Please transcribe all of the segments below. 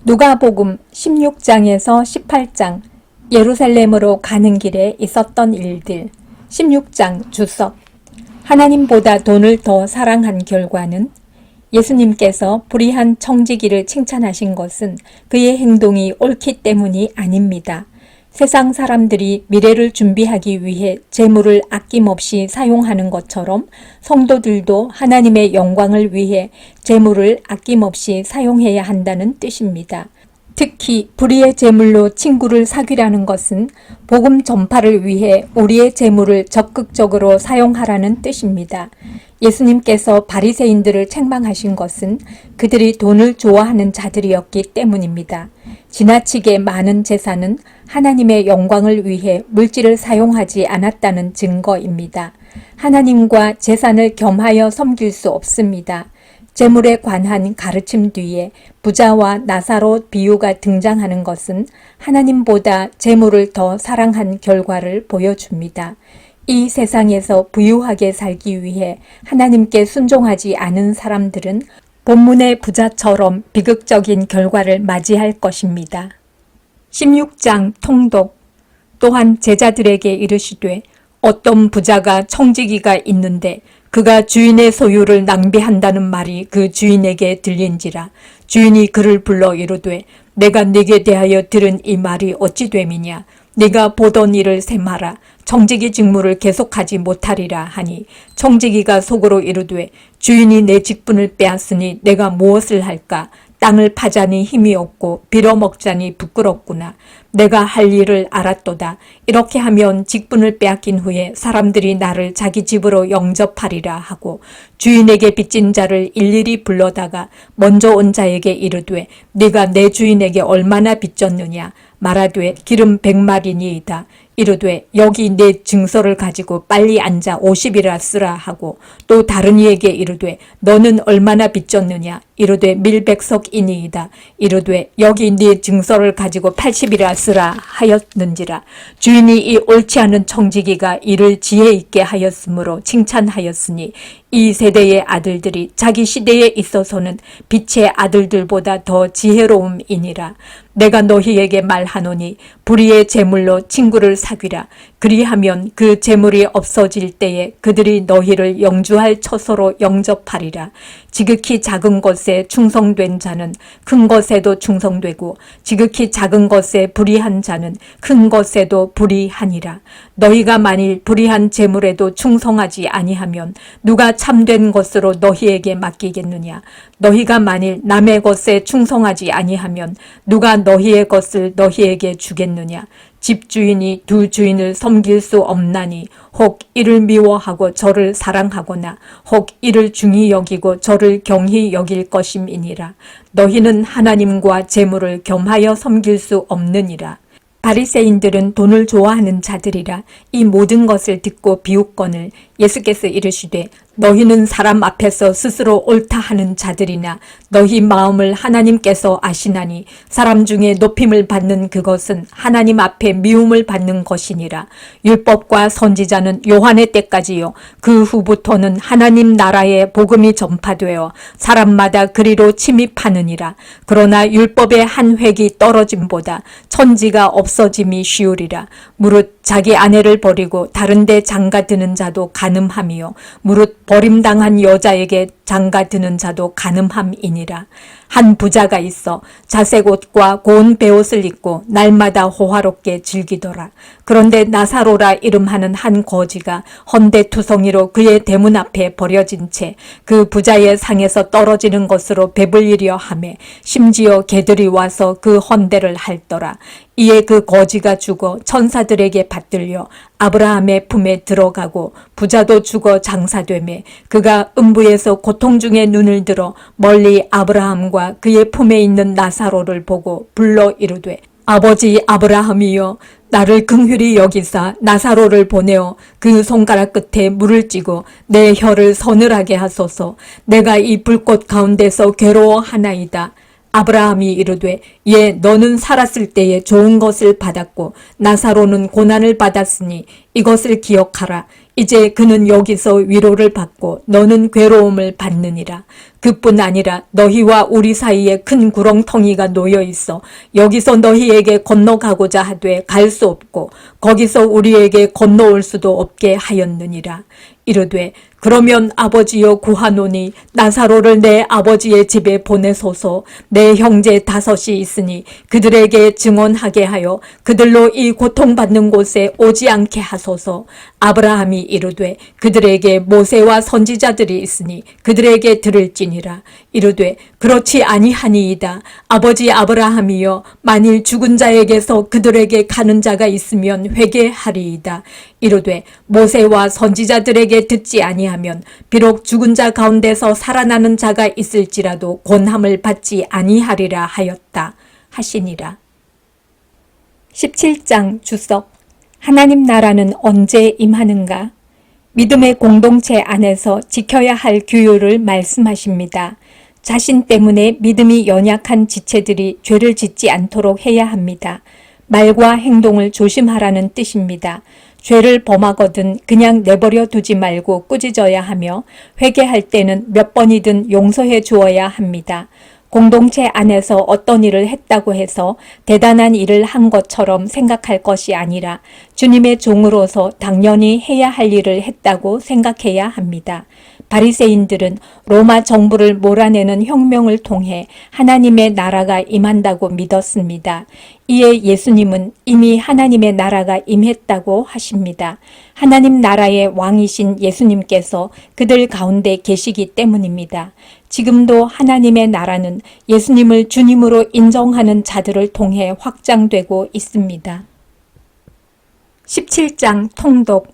누가복음 16장에서 18장 예루살렘으로 가는 길에 있었던 일들. 16장 주석. 하나님보다 돈을 더 사랑한 결과는? 예수님께서 불의한 청지기를 칭찬하신 것은 그의 행동이 옳기 때문이 아닙니다. 세상 사람들이 미래를 준비하기 위해 재물을 아낌없이 사용하는 것처럼 성도들도 하나님의 영광을 위해 재물을 아낌없이 사용해야 한다는 뜻입니다. 특히 불의의 재물로 친구를 사귀라는 것은 복음 전파를 위해 우리의 재물을 적극적으로 사용하라는 뜻입니다. 예수님께서 바리새인들을 책망하신 것은 그들이 돈을 좋아하는 자들이었기 때문입니다. 지나치게 많은 재산은 하나님의 영광을 위해 물질을 사용하지 않았다는 증거입니다. 하나님과 재산을 겸하여 섬길 수 없습니다. 재물에 관한 가르침 뒤에 부자와 나사로 비유가 등장하는 것은 하나님보다 재물을 더 사랑한 결과를 보여줍니다. 이 세상에서 부유하게 살기 위해 하나님께 순종하지 않은 사람들은 본문의 부자처럼 비극적인 결과를 맞이할 것입니다. 16장 통독. 또한 제자들에게 이르시되 어떤 부자가 청지기가 있는데 그가 주인의 소유를 낭비한다는 말이 그 주인에게 들린지라. 주인이 그를 불러 이르되 내가 네게 대하여 들은 이 말이 어찌 됨이냐. 네가 보던 일을 셈하라. 청지기 직무를 계속하지 못하리라 하니 청지기가 속으로 이르되 주인이 내 직분을 빼앗으니 내가 무엇을 할까. 땅을 파자니 힘이 없고 빌어먹자니 부끄럽구나. 내가 할 일을 알았도다. 이렇게 하면 직분을 빼앗긴 후에 사람들이 나를 자기 집으로 영접하리라 하고 주인에게 빚진 자를 일일이 불러다가 먼저 온 자에게 이르되 네가 내 주인에게 얼마나 빚졌느냐. 말하되 기름 100마리니이다. 이르되 여기 내 증서를 가지고 빨리 앉아 50이라 쓰라 하고 또 다른 이에게 이르되 너는 얼마나 빚졌느냐. 이르되 밀백석이니이다. 이르되 여기 네 증서를 가지고 80이라 쓰라 하였는지라. 주인이 이 옳지 않은 청지기가 이를 지혜 있게 하였으므로 칭찬하였으니 이 세대의 아들들이 자기 시대에 있어서는 빛의 아들들보다 더 지혜로움이니라. 내가 너희에게 말하노니 불의의 재물로 친구를 사귀라. 그리하면 그 재물이 없어질 때에 그들이 너희를 영주할 처소로 영접하리라. 지극히 작은 것에 충성된 자는 큰 것에도 충성되고 지극히 작은 것에 불의한 자는 큰 것에도 불의하니라. 너희가 만일 불의한 재물에도 충성하지 아니하면 누가 참된 것으로 너희에게 맡기겠느냐. 너희가 만일 남의 것에 충성하지 아니하면 누가 너희의 것을 너희에게 주겠느냐. 집주인이 두 주인을 섬길 수 없나니 혹 이를 미워하고 저를 사랑하거나 혹 이를 중히 여기고 저를 경히 여길 것임이니라. 너희는 하나님과 재물을 겸하여 섬길 수 없느니라. 바리새인들은 돈을 좋아하는 자들이라. 이 모든 것을 듣고 비웃거늘 예수께서 이르시되 너희는 사람 앞에서 스스로 옳다 하는 자들이나 너희 마음을 하나님께서 아시나니 사람 중에 높임을 받는 그것은 하나님 앞에 미움을 받는 것이니라. 율법과 선지자는 요한의 때까지요 그 후부터는 하나님 나라의 복음이 전파되어 사람마다 그리로 침입하느니라. 그러나 율법의 한 획이 떨어짐보다 천지가 없어짐이 쉬우리라. 무릇 자기 아내를 버리고 다른 데 장가드는 자도 간음함이요 무릇 버림당한 여자에게 장가드는 자도 간음함이니라. 한 부자가 있어 자색 옷과 고운 베옷을 입고 날마다 호화롭게 즐기더라. 그런데 나사로라 이름하는 한 거지가 헌대투성이로 그의 대문 앞에 버려진 채 그 부자의 상에서 떨어지는 것으로 배불리려 하매 심지어 개들이 와서 그 헌대를 핥더라. 이에 그 거지가 죽어 천사들에게 받들려 아브라함의 품에 들어가고 부자도 죽어 장사되매 그가 음부에서 고통 중에 눈을 들어 멀리 아브라함과 그의 품에 있는 나사로를 보고 불러 이르되 아버지 아브라함이여 나를 긍휼히 여기사 나사로를 보내어 그 손가락 끝에 물을 찌고 내 혀를 서늘하게 하소서. 내가 이 불꽃 가운데서 괴로워하나이다. 아브라함이 이르되 예 너는 살았을 때에 좋은 것을 받았고 나사로는 고난을 받았으니 이것을 기억하라. 이제 그는 여기서 위로를 받고 너는 괴로움을 받느니라. 그뿐 아니라 너희와 우리 사이에 큰 구렁텅이가 놓여 있어 여기서 너희에게 건너가고자 하되 갈 수 없고 거기서 우리에게 건너올 수도 없게 하였느니라. 이르되 그러면 아버지여 구하노니 나사로를 내 아버지의 집에 보내소서. 내 형제 5이 있으니 그들에게 증언하게 하여 그들로 이 고통받는 곳에 오지 않게 하소서. 아브라함이 이르되 그들에게 모세와 선지자들이 있으니 그들에게 들을지니라. 이르되 그렇지 아니하니이다. 아버지 아브라함이여 만일 죽은 자에게서 그들에게 가는 자가 있으면 회개하리이다. 이르되 모세와 선지자들에게 듣지 아니하면 비록 죽은 자 가운데서 살아나는 자가 있을지라도 권함을 받지 아니하리라 하였다 하시니라. 17장 주석. 하나님 나라는 언제 임하는가? 믿음의 공동체 안에서 지켜야 할 규율을 말씀하십니다. 자신 때문에 믿음이 연약한 지체들이 죄를 짓지 않도록 해야 합니다. 말과 행동을 조심하라는 뜻입니다. 죄를 범하거든 그냥 내버려 두지 말고 꾸짖어야 하며 회개할 때는 몇 번이든 용서해 주어야 합니다. 공동체 안에서 어떤 일을 했다고 해서 대단한 일을 한 것처럼 생각할 것이 아니라 주님의 종으로서 당연히 해야 할 일을 했다고 생각해야 합니다. 바리새인들은 로마 정부를 몰아내는 혁명을 통해 하나님의 나라가 임한다고 믿었습니다. 이에 예수님은 이미 하나님의 나라가 임했다고 하십니다. 하나님 나라의 왕이신 예수님께서 그들 가운데 계시기 때문입니다. 지금도 하나님의 나라는 예수님을 주님으로 인정하는 자들을 통해 확장되고 있습니다. 17장 통독.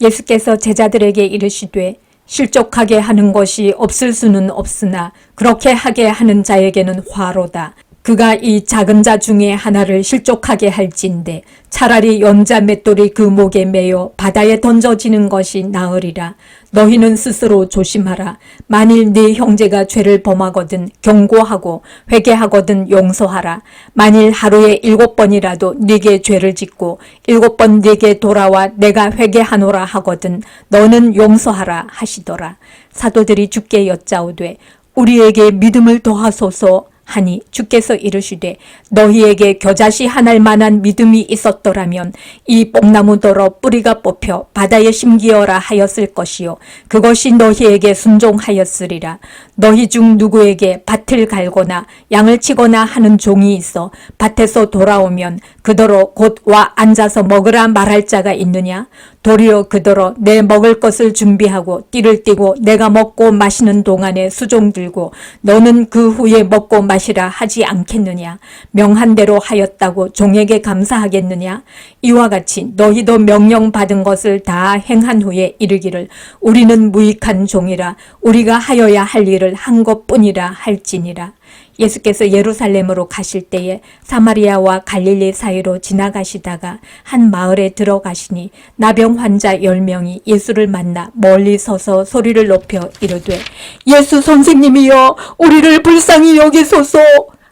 예수께서 제자들에게 이르시되 실족하게 하는 것이 없을 수는 없으나 그렇게 하게 하는 자에게는 화로다. 그가 이 작은 자 중에 하나를 실족하게 할진대 차라리 연자 맷돌이 그 목에 매여 바다에 던져지는 것이 나으리라. 너희는 스스로 조심하라. 만일 네 형제가 죄를 범하거든 경고하고 회개하거든 용서하라. 만일 하루에 7번이라도 네게 죄를 짓고 7번 네게 돌아와 내가 회개하노라 하거든 너는 용서하라 하시더라. 사도들이 주께 여짜오되 우리에게 믿음을 더하소서 하니 주께서 이르시되 너희에게 겨자씨 하나일 만한 믿음이 있었더라면 이 뽕나무더러 뿌리가 뽑혀 바다에 심기어라 하였을 것이요 그것이 너희에게 순종하였으리라. 너희 중 누구에게 밭을 갈거나 양을 치거나 하는 종이 있어 밭에서 돌아오면 그더러 곧 와 앉아서 먹으라 말할 자가 있느냐? 도리어 그더러 내 먹을 것을 준비하고 띠를 띠고 내가 먹고 마시는 동안에 수종 들고 너는 그 후에 먹고 마시라 하지 않겠느냐? 명한 대로 하였다고 종에게 감사하겠느냐? 이와 같이 너희도 명령받은 것을 다 행한 후에 이르기를 우리는 무익한 종이라 우리가 하여야 할 일을 한 것뿐이라 할지니라. 예수께서 예루살렘으로 가실 때에 사마리아와 갈릴리 사이로 지나가시다가 한 마을에 들어가시니 나병 환자 10명이 예수를 만나 멀리 서서 소리를 높여 이르되 예수 선생님이여 우리를 불쌍히 여기소서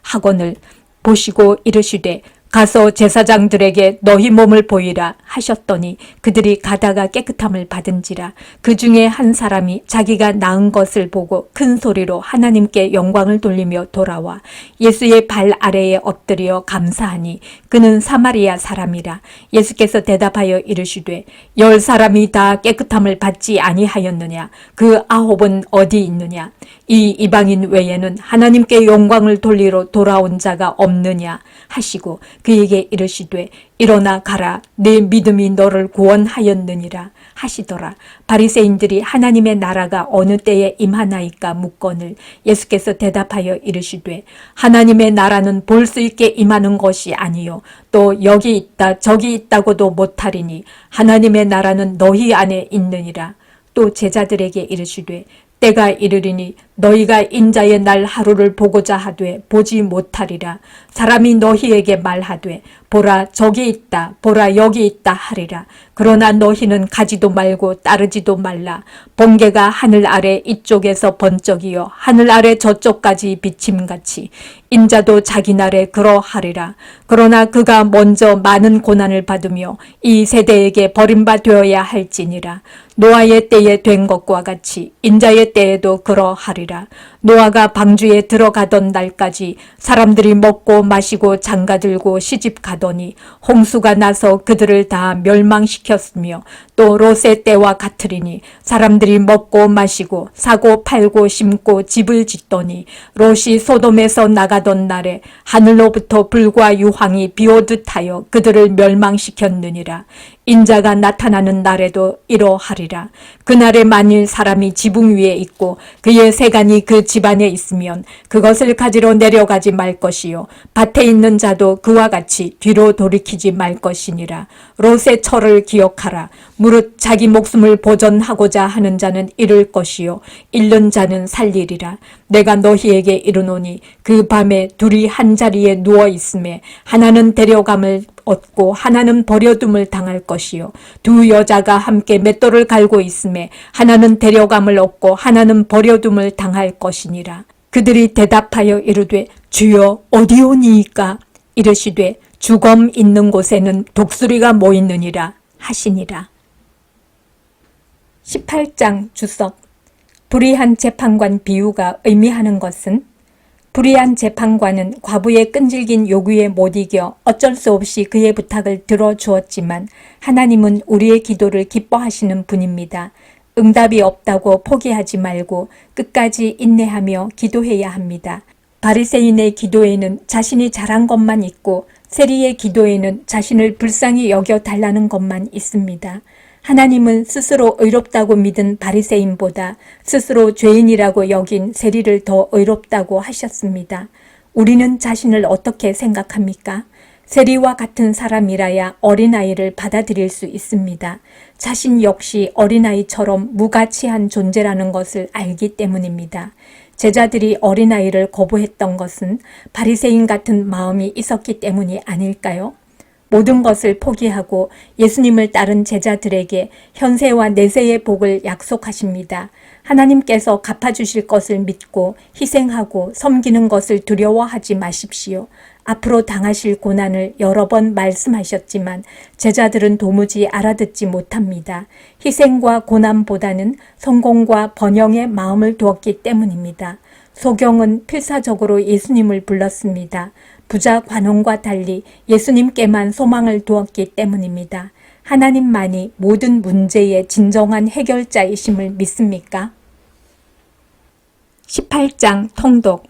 하거늘 보시고 이르시되 가서 제사장들에게 너희 몸을 보이라 하셨더니 그들이 가다가 깨끗함을 받은지라. 그 중에 한 사람이 자기가 나은 것을 보고 큰 소리로 하나님께 영광을 돌리며 돌아와 예수의 발 아래에 엎드려 감사하니 그는 사마리아 사람이라. 예수께서 대답하여 이르시되 10사람이 다 깨끗함을 받지 아니하였느냐? 그 9은 어디 있느냐? 이 이방인 외에는 하나님께 영광을 돌리러 돌아온 자가 없느냐 하시고 그에게 이르시되 일어나 가라 네 믿음이 너를 구원하였느니라 하시더라. 바리새인들이 하나님의 나라가 어느 때에 임하나이까 묻거늘 예수께서 대답하여 이르시되 하나님의 나라는 볼 수 있게 임하는 것이 아니요 또 여기 있다 저기 있다고도 못하리니 하나님의 나라는 너희 안에 있느니라. 또 제자들에게 이르시되 때가 이르리니 너희가 인자의 날 하루를 보고자 하되 보지 못하리라. 사람이 너희에게 말하되 보라 저기 있다 보라 여기 있다 하리라. 그러나 너희는 가지도 말고 따르지도 말라. 번개가 하늘 아래 이쪽에서 번쩍이요 하늘 아래 저쪽까지 비침같이 인자도 자기 날에 그러하리라. 그러나 그가 먼저 많은 고난을 받으며 이 세대에게 버림받되어야 할지니라. 노아의 때에 된 것과 같이 인자의 때에도 그러하리라. 노아가 방주에 들어가던 날까지 사람들이 먹고 마시고 장가들고 시집가더니 홍수가 나서 그들을 다 멸망시켰으며 또 롯의 때와 같으리니 사람들이 먹고 마시고 사고 팔고 심고 집을 짓더니 롯이 소돔에서 나가던 날에 하늘로부터 불과 유황이 비오듯 하여 그들을 멸망시켰느니라. 인자가 나타나는 날에도 이러하리라. 그날에 만일 사람이 지붕 위에 있고 그의 세간이 그 집안에 있으면 그것을 가지러 내려가지 말 것이요 밭에 있는 자도 그와 같이 뒤로 돌이키지 말 것이니라. 롯의 철을 기억하라. 무릇 자기 목숨을 보전하고자 하는 자는 잃을 것이요 잃는 자는 살리리라. 내가 너희에게 이르노니 그 밤에 둘이 한 자리에 누워 있음에 하나는 데려감을 얻고 하나는 버려둠을 당할 것이요 두 여자가 함께 맷돌을 갈고 있음에 하나는 데려감을 얻고 하나는 버려둠을 당할 것이니라. 그들이 대답하여 이르되 주여 어디오니이까? 이르시되 주검 있는 곳에는 독수리가 모이느니라 하시니라. 18장 주석. 불의한 재판관 비유가 의미하는 것은 불의한 재판관은 과부의 끈질긴 요구에 못 이겨 어쩔 수 없이 그의 부탁을 들어주었지만 하나님은 우리의 기도를 기뻐하시는 분입니다. 응답이 없다고 포기하지 말고 끝까지 인내하며 기도해야 합니다. 바리새인의 기도에는 자신이 잘한 것만 있고 세리의 기도에는 자신을 불쌍히 여겨달라는 것만 있습니다. 하나님은 스스로 의롭다고 믿은 바리새인보다 스스로 죄인이라고 여긴 세리를 더 의롭다고 하셨습니다. 우리는 자신을 어떻게 생각합니까? 세리와 같은 사람이라야 어린아이를 받아들일 수 있습니다. 자신 역시 어린아이처럼 무가치한 존재라는 것을 알기 때문입니다. 제자들이 어린아이를 거부했던 것은 바리새인 같은 마음이 있었기 때문이 아닐까요? 모든 것을 포기하고 예수님을 따른 제자들에게 현세와 내세의 복을 약속하십니다. 하나님께서 갚아주실 것을 믿고 희생하고 섬기는 것을 두려워하지 마십시오. 앞으로 당하실 고난을 여러 번 말씀하셨지만 제자들은 도무지 알아듣지 못합니다. 희생과 고난보다는 성공과 번영의 마음을 두었기 때문입니다. 소경은 필사적으로 예수님을 불렀습니다. 부자 관원과 달리 예수님께만 소망을 두었기 때문입니다. 하나님만이 모든 문제의 진정한 해결자이심을 믿습니까? 18장 통독.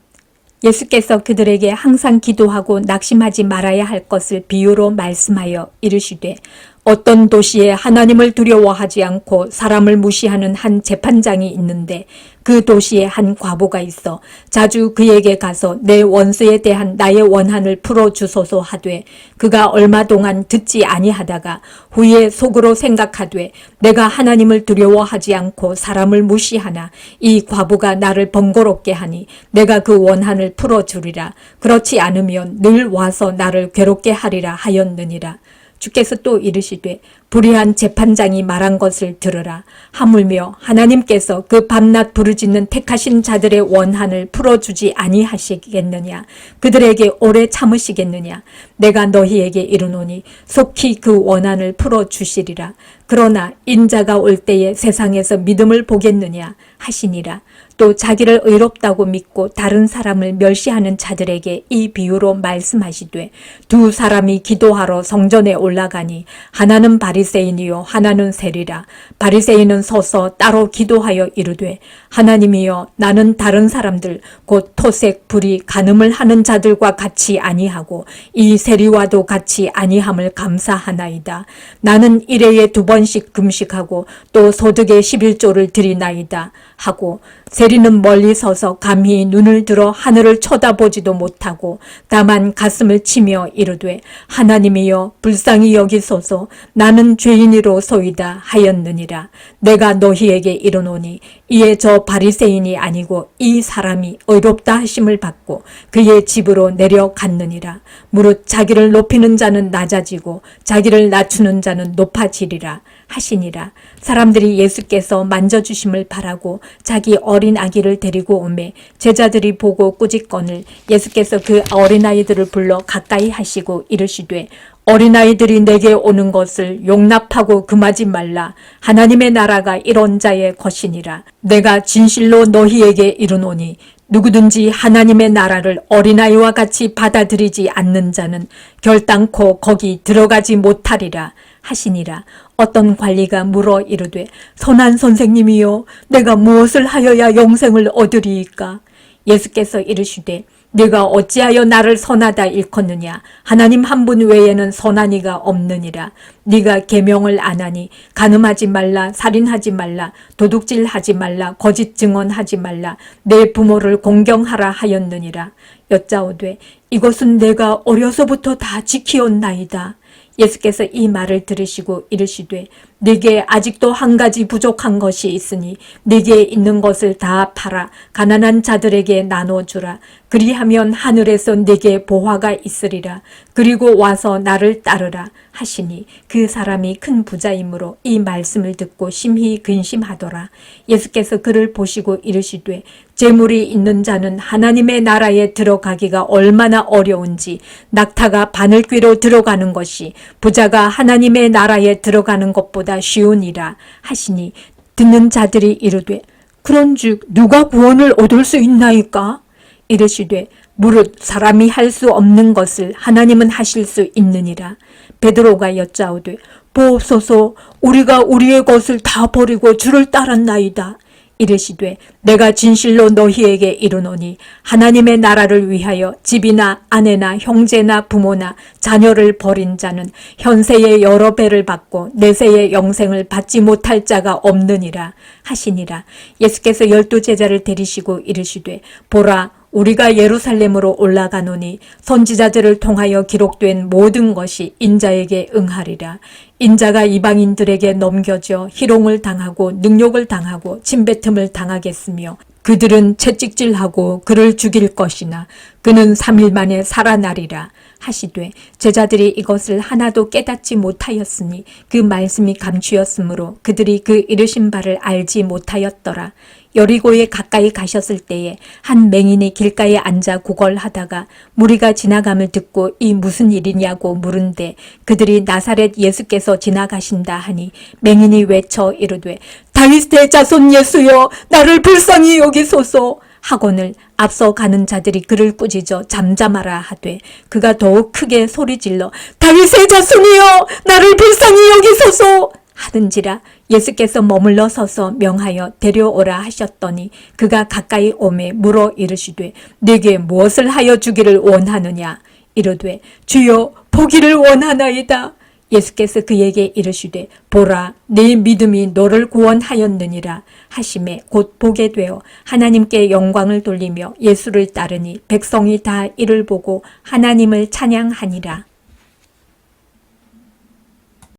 예수께서 그들에게 항상 기도하고 낙심하지 말아야 할 것을 비유로 말씀하여 이르시되 어떤 도시에 하나님을 두려워하지 않고 사람을 무시하는 한 재판장이 있는데 그 도시에 한 과부가 있어 자주 그에게 가서 내 원수에 대한 나의 원한을 풀어주소서 하되 그가 얼마 동안 듣지 아니하다가 후에 속으로 생각하되 내가 하나님을 두려워하지 않고 사람을 무시하나 이 과부가 나를 번거롭게 하니 내가 그 원한을 풀어주리라. 그렇지 않으면 늘 와서 나를 괴롭게 하리라 하였느니라. 주께서 또 이르시되 불의한 재판장이 말한 것을 들으라. 하물며 하나님께서 그 밤낮 부르짖는 택하신 자들의 원한을 풀어주지 아니하시겠느냐. 그들에게 오래 참으시겠느냐. 내가 너희에게 이르노니 속히 그 원한을 풀어주시리라. 그러나 인자가 올 때에 세상에서 믿음을 보겠느냐 하시니라. 또 자기를 의롭다고 믿고 다른 사람을 멸시하는 자들에게 이 비유로 말씀하시되 두 사람이 기도하러 성전에 올라가니 하나는 바리새인이요 하나는 세리라. 바리새인은 서서 따로 기도하여 이르되 하나님이여 나는 다른 사람들 곧 토색 불의 간음을 하는 자들과 같이 아니하고 이 세리와도 같이 아니함을 감사하나이다. 나는 일회에 2번씩 금식하고 또 소득의 11조를 드리나이다 하고 세리는 멀리 서서 감히 눈을 들어 하늘을 쳐다보지도 못하고 다만 가슴을 치며 이르되 하나님이여 불쌍히 여기소서 나는 죄인이로소이다 하였느니라. 내가 너희에게 이르노니 이에 저 바리새인이 아니고 이 사람이 의롭다 하심을 받고 그의 집으로 내려갔느니라. 무릇 자기를 높이는 자는 낮아지고 자기를 낮추는 자는 높아지리라 하시니라. 사람들이 예수께서 만져주심을 바라고 자기 어린 아기를 데리고 오매 제자들이 보고 꾸짖거늘 예수께서 그 어린아이들을 불러 가까이 하시고 이르시되 어린아이들이 내게 오는 것을 용납하고 금하지 말라. 하나님의 나라가 이런 자의 것이니라. 내가 진실로 너희에게 이르노니 누구든지 하나님의 나라를 어린아이와 같이 받아들이지 않는 자는 결단코 거기 들어가지 못하리라 하시니라. 어떤 관리가 물어 이르되 선한 선생님이여 내가 무엇을 하여야 영생을 얻으리이까? 예수께서 이르시되 네가 어찌하여 나를 선하다 일컫느냐? 하나님 한 분 외에는 선한 이가 없느니라. 네가 계명을 안 하니 간음하지 말라, 살인하지 말라, 도둑질하지 말라, 거짓 증언하지 말라, 내 부모를 공경하라 하였느니라. 여짜오되 이것은 내가 어려서부터 다 지키었나이다. 예수께서 이 말을 들으시고 이르시되 네게 아직도 한 가지 부족한 것이 있으니 네게 있는 것을 다 팔아 가난한 자들에게 나눠주라. 그리하면 하늘에서 네게 보화가 있으리라. 그리고 와서 나를 따르라 하시니 그 사람이 큰 부자이므로 이 말씀을 듣고 심히 근심하더라. 예수께서 그를 보시고 이르시되 재물이 있는 자는 하나님의 나라에 들어가기가 얼마나 어려운지 낙타가 바늘귀로 들어가는 것이 부자가 하나님의 나라에 들어가는 것보다 쉬우니라 하시니 듣는 자들이 이르되 그런즉 누가 구원을 얻을 수 있나이까? 이르시되 무릇 사람이 할 수 없는 것을 하나님은 하실 수 있느니라. 베드로가 여짜오되 보옵소서 우리가 우리의 것을 다 버리고 주를 따랐나이다. 이르시되 내가 진실로 너희에게 이르노니 하나님의 나라를 위하여 집이나 아내나 형제나 부모나 자녀를 버린 자는 현세의 여러 배를 받고 내세의 영생을 받지 못할 자가 없느니라 하시니라. 예수께서 12 제자를 데리시고 이르시되 보라 우리가 예루살렘으로 올라가노니 선지자들을 통하여 기록된 모든 것이 인자에게 응하리라. 인자가 이방인들에게 넘겨져 희롱을 당하고 능욕을 당하고 침뱉음을 당하겠으며 그들은 채찍질하고 그를 죽일 것이나 그는 3일 만에 살아나리라 하시되 제자들이 이것을 하나도 깨닫지 못하였으니 그 말씀이 감추였으므로 그들이 그 이르신 바를 알지 못하였더라. 여리고에 가까이 가셨을 때에 한 맹인이 길가에 앉아 구걸하다가 무리가 지나감을 듣고 이 무슨 일이냐고 물은데 그들이 나사렛 예수께서 지나가신다 하니 맹인이 외쳐 이르되 다윗의 자손 예수여 나를 불쌍히 여기소서 하거늘 앞서 가는 자들이 그를 꾸짖어 잠잠하라 하되 그가 더욱 크게 소리질러 다윗의 자손이여 나를 불쌍히 여기소서 하든지라. 예수께서 머물러 서서 명하여 데려오라 하셨더니 그가 가까이 오매 물어 이르시되 네게 무엇을 하여 주기를 원하느냐? 이르되 주여 보기를 원하나이다. 예수께서 그에게 이르시되 보라 네 믿음이 너를 구원하였느니라 하시매 곧 보게 되어 하나님께 영광을 돌리며 예수를 따르니 백성이 다 이를 보고 하나님을 찬양하니라.